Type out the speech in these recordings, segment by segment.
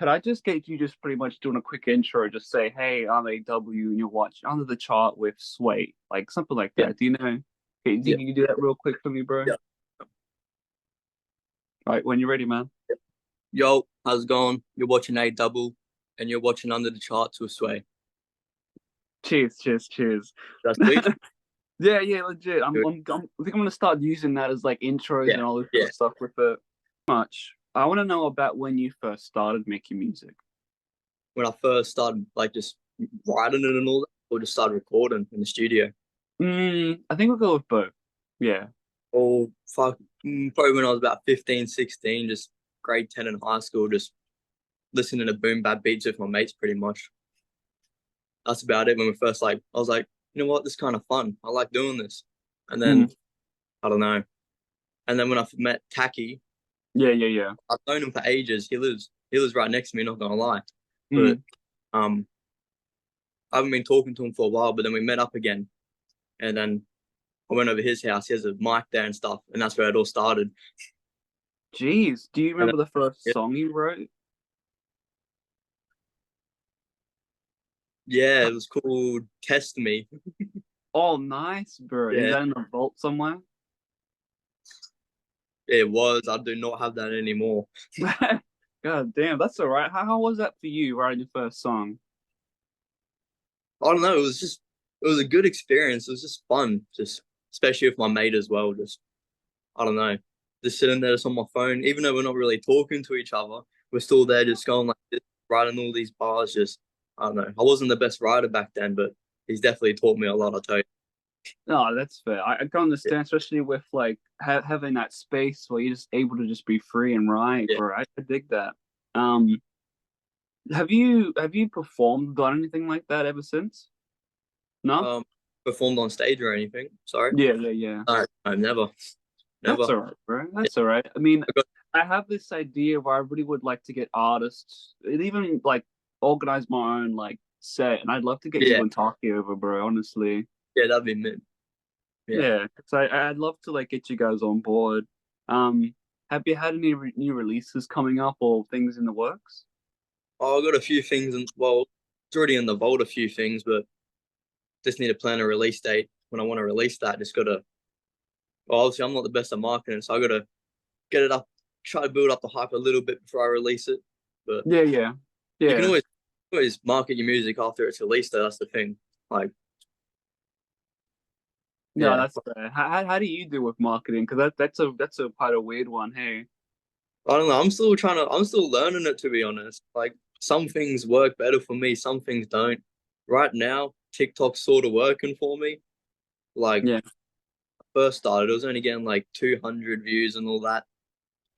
could I just get you just pretty much doing a quick intro? Just say, hey, I'm AW, and you're watching Under the Chart with Sway, like something like Yeah, that. Do you know? Okay, do you yeah, think you can do that real quick for me, bro? yeah. All right, when you're ready, man. Yo, how's it going? You're watching A Double and you're watching Under the Charts with Sway. Cheers, cheers, cheers. That's sweet. Yeah, yeah, legit. Good. I think I'm gonna start using that as like intros Yeah, and all this sort yeah. of stuff with it. Much. I want to know about when you first started making music. When I first started like just writing it and all that, or just started recording in the studio. I think we'll go with both. Yeah. Oh, fuck. Probably when I was about 15, 16, just grade 10 in high school, just listening to boom bap beats with my mates pretty much. That's about it. When we first I was like, you know what, this is kind of fun. I like doing this. And then, Mm. I don't know. And then when I met Taki, Yeah, yeah, yeah. I've known him for ages. He lives right next to me, not gonna lie. But Mm. um I haven't been talking to him for a while, but then we met up again. And then I went over his house. He has a mic there and stuff, and that's where it all started. Jeez, do you And then, remember the first yeah, song you wrote? yeah, it was called Test Me. Oh, nice, bro. Is Yeah, that in the vault somewhere? it was. I do not have that anymore. God damn, that's all right. How was that for you writing your first song? I don't know. It was a good experience. It was just fun, just especially with my mate as well. Just I don't know, just sitting there just on my phone, even though we're not really talking to each other, we're still there just going like this, writing all these bars. Just I don't know. I wasn't the best writer back then, but he's definitely taught me a lot. I tell you. No, that's fair. I can understand, especially with like having that space where you're just able to just be free and write, Yeah. bro. I dig that. Um, have you performed, done anything like that ever since? No? Um, Performed on stage or anything. Sorry. Yeah, yeah, yeah. No, no, never, That's never. all right, bro. Yeah, That's all right. I mean, I got, I have this idea where I really would like to get artists and even like organize my own like set, and I'd love to get yeah, you and Taki over, bro. Honestly, yeah, that'd be mid. Yeah. yeah. So I'd love to like get you guys on board. Um, have you had any new releases coming up or things in the works? Oh, I got a few things, and well, it's already in the vault. A few things, but just need to plan a release date. When I want to release that, just gotta. Well, obviously, I'm not the best at marketing, so I gotta get it up, try to build up the hype a little bit before I release it. But Yeah, yeah, you can yeah. always market your music after it's released. Though that's the thing. Like, No, yeah, that's fair. How do you do with marketing? Because that's a quite a weird one. Hey. I don't know. I'm still learning it to be honest. Like, some things work better for me, some things don't. Right now, TikTok's sort of working for me. Like, Yeah. first started, I was only getting like 200 views and all that.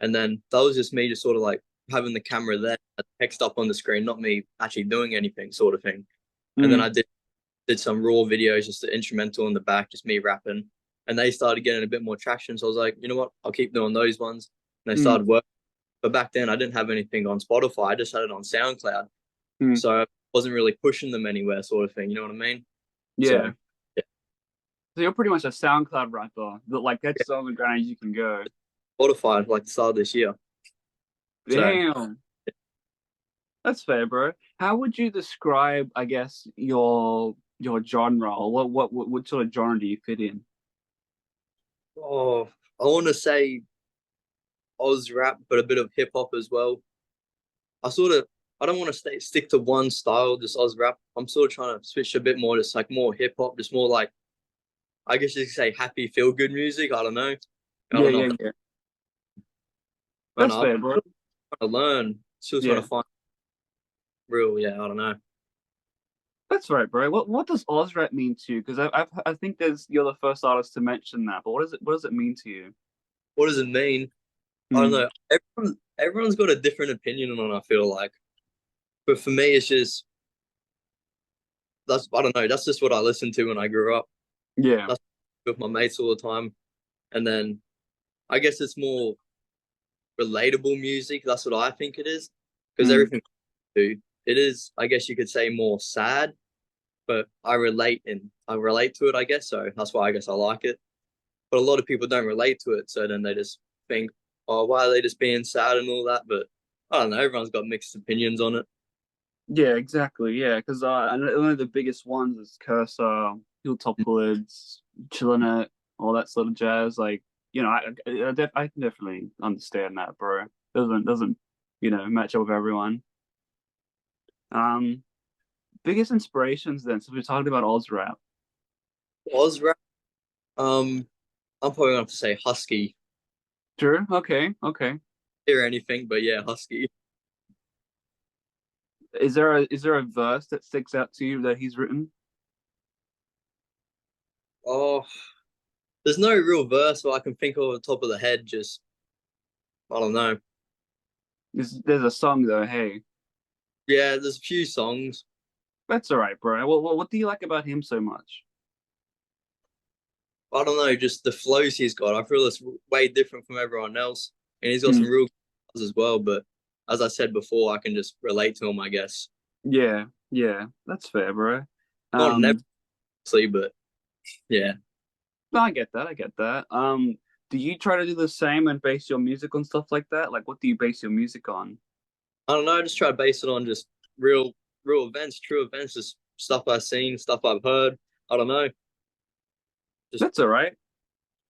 And then that was just me just sort of like having the camera there, text up on the screen, not me actually doing anything, sort of thing. And then Mm, I did some raw videos, just the instrumental in the back, just me rapping. And they started getting a bit more traction. So I was like, you know what? I'll keep doing those ones. And they mm, started working. But back then I didn't have anything on Spotify. I just had it on SoundCloud. mm. So I wasn't really pushing them anywhere, sort of thing. You know what I mean? So Yeah. yeah, So you're pretty much a SoundCloud rapper. That like yeah. that's the only ground you can go. Spotify like the start of this year. So Damn. That's fair, bro. How would you describe, I guess, your genre, or what sort of genre do you fit in? oh, I want to say Oz rap, but a bit of hip hop as well. I sort of I don't want to stick to one style, just Oz rap. I'm sort of trying to switch a bit more, just like more hip hop, just more like I guess you could say happy feel good music. I don't know. I Yeah, don't know. yeah, yeah. But That's no, I'm fair, bro. trying to learn. Still trying Yeah, to find real. Yeah, I don't know. that's right, bro. What does Ozrap mean to you? Because I think there's you're the first artist to mention that, but what does it mean to you? What does it mean? I don't Hmm. know. Everyone's got a different opinion on it, I feel like. But for me, it's just that's I don't know. That's just what I listened to when I grew up. Yeah. That's with my mates all the time. And then I guess it's more relatable music. That's what I think it is. Because Hmm. everything I do, it is, I guess you could say, more sad, but I relate to it, I guess. So that's why I guess I like it. But a lot of people don't relate to it. So then they just think, oh, why are they just being sad and all that? But I don't know. Everyone's got mixed opinions on it. Yeah, exactly. Yeah, because I know one of the biggest ones is Cursor, Hilltop Hoods, Chillin' It, all that sort of jazz. Like, I can definitely understand that, bro. Doesn't match up with everyone. Um, Biggest inspirations then. So we talked about Oz rap. Oz rap. I'm probably gonna have to say Husky. Sure. Okay. Okay. Hear anything, but yeah, Husky. Is there a verse that sticks out to you that he's written? Oh, there's no real verse I can think of off the top of the head. Just I don't know. There's a song though. Hey, Yeah, there's a few songs. that's all right, bro. What do you like about him so much? I don't know, just the flows he's got. I feel it's way different from everyone else, and he's got Hmm. some real as well. But as I said before, I can just relate to him, I guess. Yeah, yeah, that's fair, bro. Not Um, never, but yeah. no, I get that. I get that. Do you try to do the same and base your music on stuff like that? Like, what do you base your music on? I don't know. I just try to base it on just real, real events, true events, just stuff I've seen, stuff I've heard. I don't know. Just That's all right.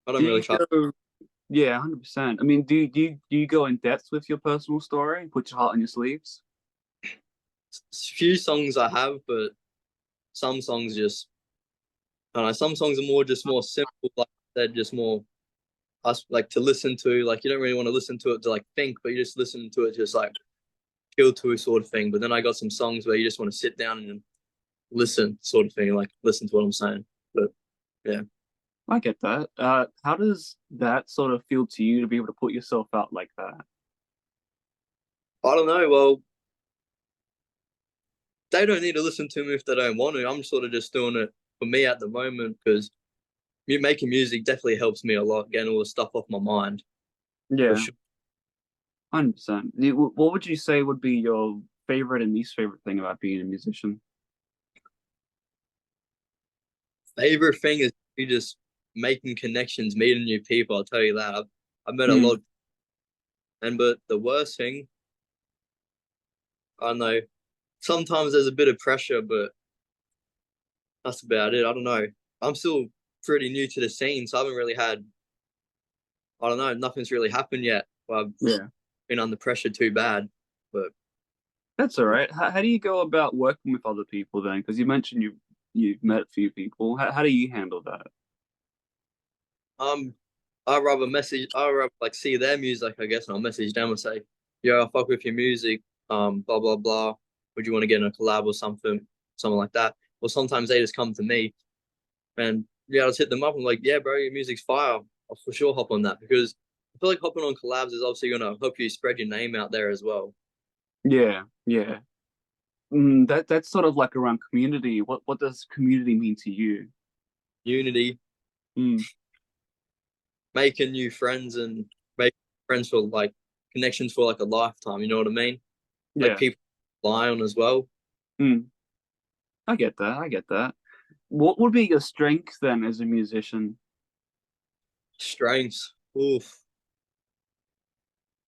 I Do don't really you try. go? Yeah, 100%. I mean, do you go in depth with your personal story? Put your heart on your sleeves? Few songs I have, but some songs just I don't know. Some songs are more just more simple, like they're just more us like to listen to. Like you don't really want to listen to it to like think, but you just listen to it just like chill to sort of thing. But then I got some songs where you just want to sit down and listen, sort of thing, like listen to what I'm saying. But yeah, I get that. How does that sort of feel to you to be able to put yourself out like that? I don't know. Well, they don't need to listen to me if they don't want to. I'm sort of just doing it for me at the moment because me making music definitely helps me a lot, getting all the stuff off my mind for Yeah, sure. 100%. What would you say would be your favorite and least favorite thing about being a musician? Favorite thing is you just making connections, meeting new people. I'll tell you that. I've met a Hmm. lot, and but the worst thing, I don't know. Sometimes there's a bit of pressure, but that's about it. I don't know. I'm still pretty new to the scene, so I haven't really had. I don't know. Nothing's really happened yet. I've Yeah, been under pressure too bad, but that's all right. How do you go about working with other people then? Because you mentioned you've met a few people. How do you handle that? um, I rather message. I rather like see their music, I guess, and I'll message them and say, "Yo, I fuck with your music. Blah blah blah. Would you want to get in a collab or something like that?" Or sometimes they just come to me and yeah, I'll just hit them up. I'm like, "Yeah, bro, your music's fire. I'll for sure hop on that because I feel like hopping on collabs is obviously gonna help you spread your name out there as well. Yeah, yeah. That's sort of like around community. What does community mean to you? Unity, Mm, making new friends and making friends for like connections for like a lifetime. You know what I mean? Like yeah. people rely on as well. Mm, I get that. I get that. What would be your strength then as a musician? Strengths. Oof.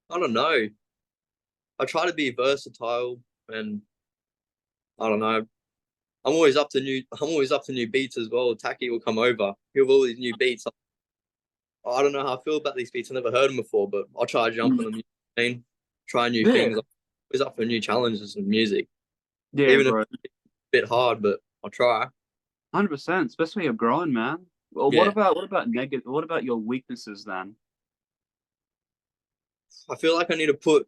I don't know. I try to be versatile and I don't know. I'm always up to new beats as well. Taki will come over. He'll have all these new beats. I don't know how I feel about these beats. I've never heard them before, but I'll try to jump Mm, on them. You know what I mean? Try new things. yeah, I'm always up for new challenges in music. yeah, Even if bro. it's a bit hard, but I'll try. 100%, especially you're growing, man. Well, what Yeah. about what about negative? What about your weaknesses then? I feel like I need to put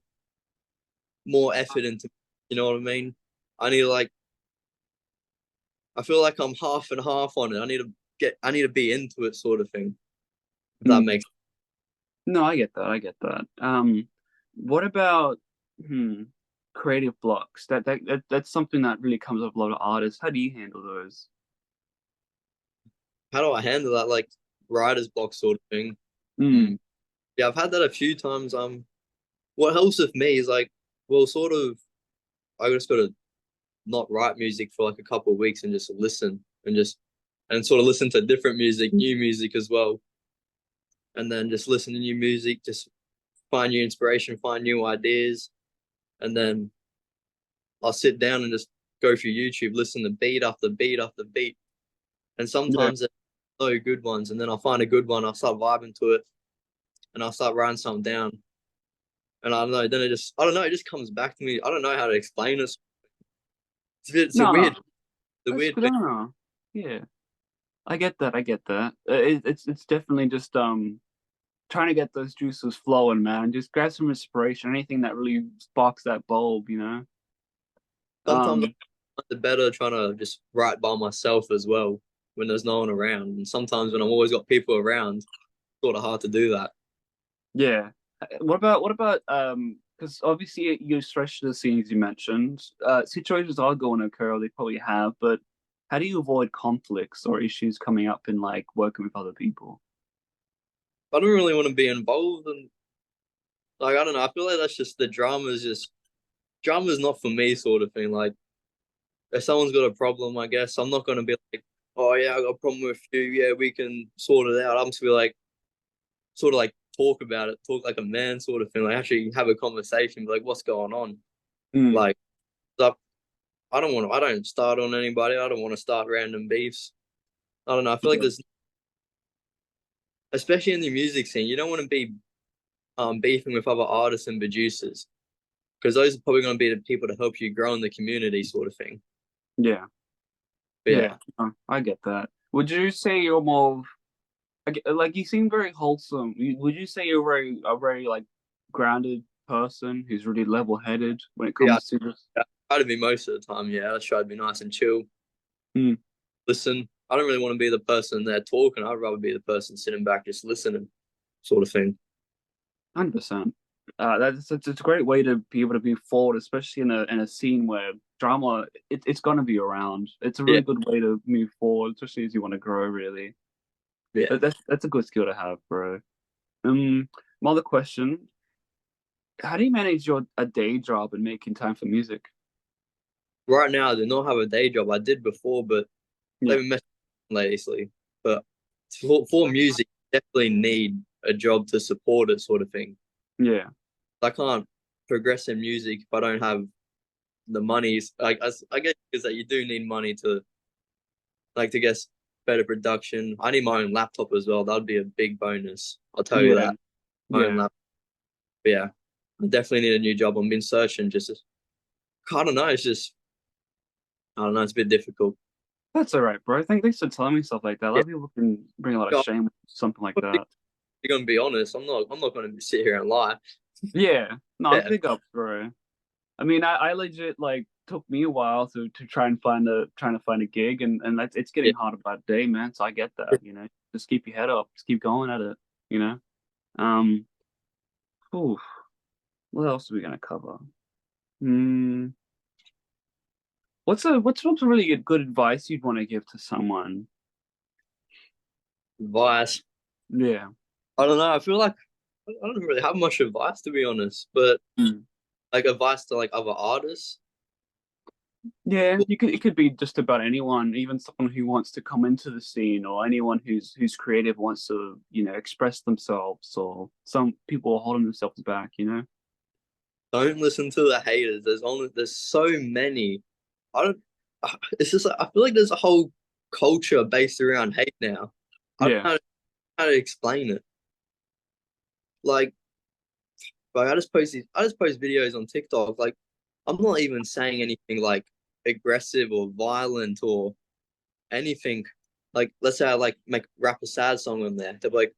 more effort into you know what I mean? I need to like I feel like I'm half and half on it. I need to be into it sort of thing. If that Mm, makes no, I get that. I get that. What about hmm, creative blocks? That's something that really comes up with a lot of artists. How do you handle those? how do I handle that like writer's block sort of thing? Mm, Hmm. Yeah, I've had that a few times. What helps with me is like well sort of I just gotta not write music for like a couple of weeks and just listen and sort of listen to different music, new music as well. And then just listen to new music, just find new inspiration, find new ideas. and then I'll sit down and just go through YouTube, listen to beat after beat after beat, and Yeah. sometimes there's no good ones, and then I'll find a good one, I'll start vibing to it, and I'll start writing something down, and I don't know, then I don't know, it just comes back to me. I don't know how to explain it. It's No, a that's weird good. I thing. don't know. Yeah, I get that. I get that. It's definitely just trying to get those juices flowing, man. Just grab some inspiration. Anything that really sparks that bulb, you know. Sometimes Um, I'm better trying to just write by myself as well when there's no one around, and sometimes when I've always got people around, it's sort of hard to do that. yeah. What about because obviously you stretch the scenes you mentioned. Situations are going to occur, or they probably have, but how do you avoid conflicts or issues coming up in like working with other people? I don't really want to be involved, and like I don't know, I feel like that's just the drama's not for me sort of thing. Like if someone's got a problem, I guess I'm not gonna be like, oh yeah, I got a problem with you, yeah, we can sort it out. I'm just be like sort of like talk about it, talk like a man sort of thing, like actually have a conversation, be like what's going on? Mm, Like I don't start on anybody, I don't want to start random beefs. I don't know, I feel like yeah, there's, especially in the music scene, you don't want to be beefing with other artists and producers because those are probably going to be the people to help you grow in the community sort of thing. yeah, But yeah. yeah, I get that. Would you say you're more like you seem very wholesome? Would you say you're very like grounded person who's really level-headed when it yeah, comes to this? I try to be most of the time. Yeah, I try to be nice and chill. Mm, Listen, I don't really want to be the person there talking. I'd rather be the person sitting back just listening, sort of thing. 100%. That's it's a great way to be able to move forward, especially in a scene where drama it's gonna be around. It's a Yeah, really good way to move forward, especially as you want to grow. Really, yeah. that's a good skill to have, bro. My other question: how do you manage your a day job and making time for music? Right now, I do not have a day job. I did before, but they've Yeah, been messing lately. But for music, you definitely need a job to support it, sort of thing. yeah, I can't progress in music if I don't have the money. I guess because that you do need money to like to get better production. I need my own laptop as well. That'd be a big bonus. I'll tell you yeah, that. My own yeah. laptop. But yeah, I definitely need a new job. I've been searching. Just I don't know. It's just I don't know. It's a bit difficult. That's all right, bro. I think thanks for telling me stuff like that. A lot Yeah, of people can bring a lot of shame with something like that. you're gonna be honest. I'm not gonna sit here and lie. Yeah, no, Yeah, big ups, bro. I mean, I legit like took me a while to trying to find a gig, and it's yeah. getting harder by the day, man. So I get that, you know. Just keep your head up, just keep going at it, you know. Um, whew, what else are we gonna cover? Hmm, what's a really good advice you'd want to give to someone? Advice. Yeah, I don't know. I feel like I don't really have much advice to be honest, but mm. like advice to like other artists. Yeah. Well, You could it could be just about anyone, even someone who wants to come into the scene, or anyone who's creative wants to, you know, express themselves, or some people are holding themselves back, you know. don't listen to the haters. There's so many. I don't. It's just like, I feel like there's a whole culture based around hate now. I don't Yeah. know how to explain it. Like, I just post videos on TikTok. Like, I'm not even saying anything like aggressive or violent or anything. Like, let's say I like make rap a sad song on there. They're like,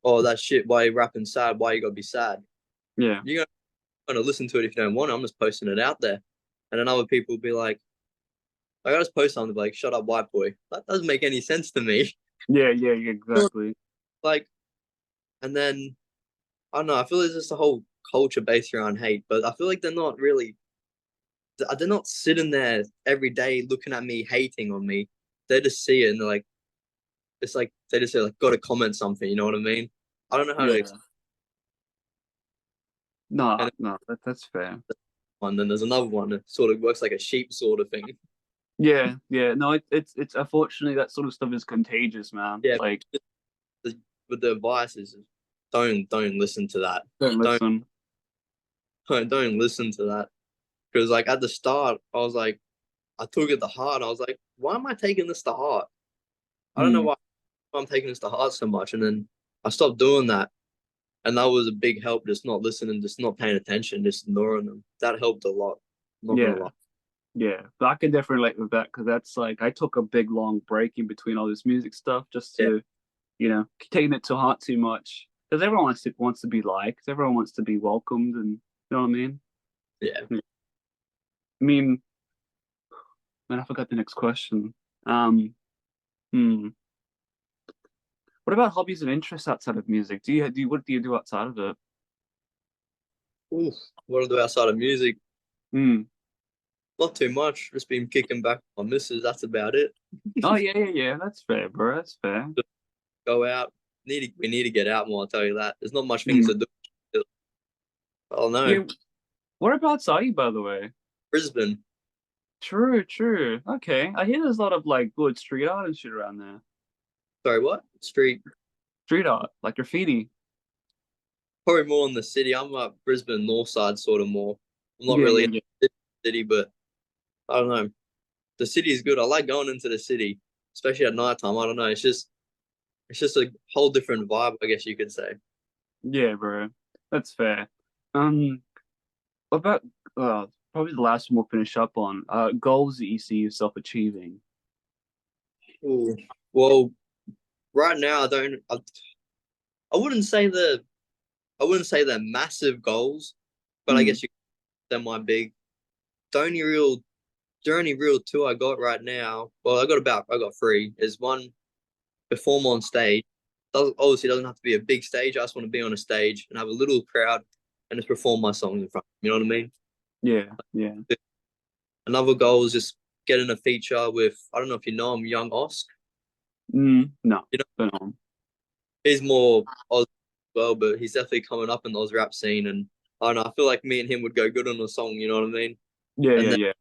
"Oh, that shit. Why you rapping sad? Why you gotta be sad? Yeah. You're gonna listen to it if you don't want it. I'm just posting it out there." And then other people will be like, I just post something like, "Shut up, white boy." That doesn't make any sense to me. Yeah, yeah, yeah, exactly. Like, and then I don't know. I feel there's just a whole culture based around hate, but I feel like they're not sitting there every day looking at me hating on me. They just see it and they're like, it's like they just say like, got to comment something. You know what I mean? I don't know how to Yeah. explain. No, And no, that's fair. then there's another one that sort of works like a sheep sort of thing. Yeah, yeah. No, it's unfortunately that sort of stuff is contagious, man. Yeah, Like, with the advice is don't listen to that. don't Don't listen. don't listen to that because like at the start I was like I took it to heart. I was like, why am I taking this to heart? I don't know Hmm. why I'm taking this to heart so much. And then I stopped doing that. And that was a big help, just not listening, just not paying attention, just ignoring them. That helped a lot. I'm not gonna Yeah. lie. Yeah. But I can definitely relate with that because that's like I took a big long break in between all this music stuff just Yeah, to, taking it to heart too much. Because everyone wants to be liked, everyone wants to be welcomed, and you know what I mean? yeah. I mean, man, I forgot the next question. Um, hmm. What about hobbies and interests outside of music? What do you do outside of it? Oof. What to do outside of music? Hmm. Not too much. Just been kicking back with my missus. That's about it. Oh yeah, yeah, yeah. That's fair, bro. That's fair. Just go out. We need to get out more, I'll tell you that. There's not much things Hmm. to do. I don't know. Yeah. Whereabouts are you, by the way? Brisbane. True, true. Okay. I hear there's a lot of like good street art and shit around there. Sorry, what? Street. Street art, like graffiti. Probably more in the city. I'm up Brisbane north side sort of more. I'm not Yeah, really yeah, in yeah. the city, but I don't know. The city is good. I like going into the city, especially at nighttime. I don't know. It's just a whole different vibe, I guess you could say. Yeah, bro. That's fair. Um, what about probably the last one we'll finish up on. Goals that you see yourself achieving. Ooh. Well, right now I don't. I wouldn't say I wouldn't say they're massive goals, but I Hmm. guess they're my big. The only real the only real two I got right now. Well, I got three. Is one perform on stage. Obviously doesn't have to be a big stage. I just want to be on a stage and have a little crowd and just perform my songs in front. You know what I mean? Yeah, yeah. Another goal is just getting a feature with I don't know if you know him, Young Osk. No, You know, but he's more Oz as well, but he's definitely coming up in the Oz rap scene and I don't know, I feel like me and him would go good on a song, you know what I mean? yeah, yeah, And then yeah.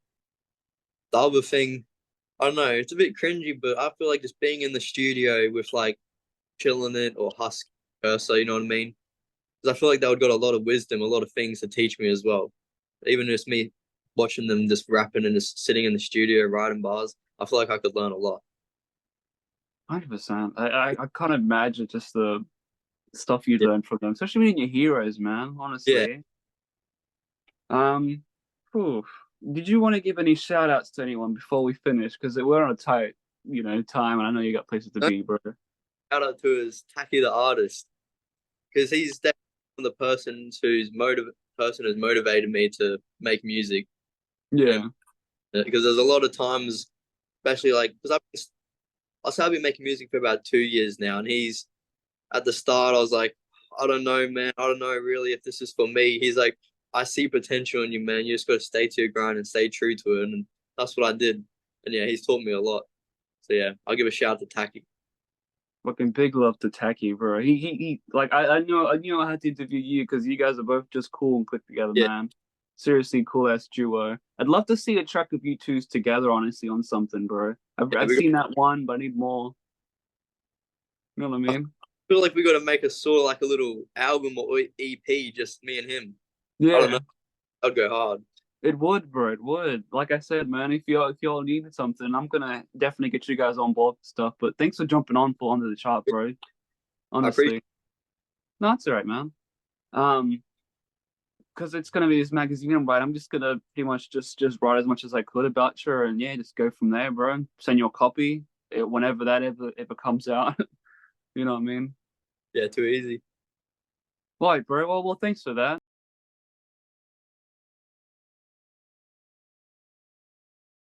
the other thing, I don't know, it's a bit cringy, but I feel like just being in the studio with like chilling it or Husky Cursor, you know what I mean? Because I feel like they would got a lot of wisdom, a lot of things to teach me as well. Even just me watching them just rapping and just sitting in the studio writing bars, I feel like I could learn a lot. 100%. I can't imagine just the stuff you'd learn from them, especially when you're heroes, man. Yeah, Honestly. Um, phew. Did you want to give any shout outs to anyone before we finish? Because we're on a tight, time, and I know you got places to yeah. be, bro. Shout out to his Tacky the artist because he's definitely the person who's motivated me to make music. And Yeah. because there's a lot of times, especially like because I say I've been making music for about 2 years now, and he's at the start I was like, I don't know, man, I don't know really if this is for me. He's like, I see potential in you, man. You just got to stay to your grind and stay true to it, and that's what I did. And yeah, he's taught me a lot. So yeah, I'll give a shout out to Tacky. Fucking big love to Tacky, bro. He like I knew I had to interview you because you guys are both just cool and click together, Yeah, man. Seriously, cool ass duo. I'd love to see a track of you twos together, honestly, on something, bro. I've yeah, I've seen that one, but I need more. You know what I I mean? feel like we got to make a sort of like a little album or EP, just me and him. I don't know. Yeah, I'd go hard. it would, bro. It would. Like I said, man, if y'all needed something, I'm gonna definitely get you guys on board with stuff. But thanks for jumping on for under the chart, bro. I appreciate. Honestly, no, it's all right, man. Um, because it's gonna be this magazine, right? I'm just gonna pretty much just write as much as I could about you, and yeah, just go from there, bro. Send you a copy whenever that ever comes out. You know what I mean? Yeah, too easy. Right, bro. Well, thanks for that.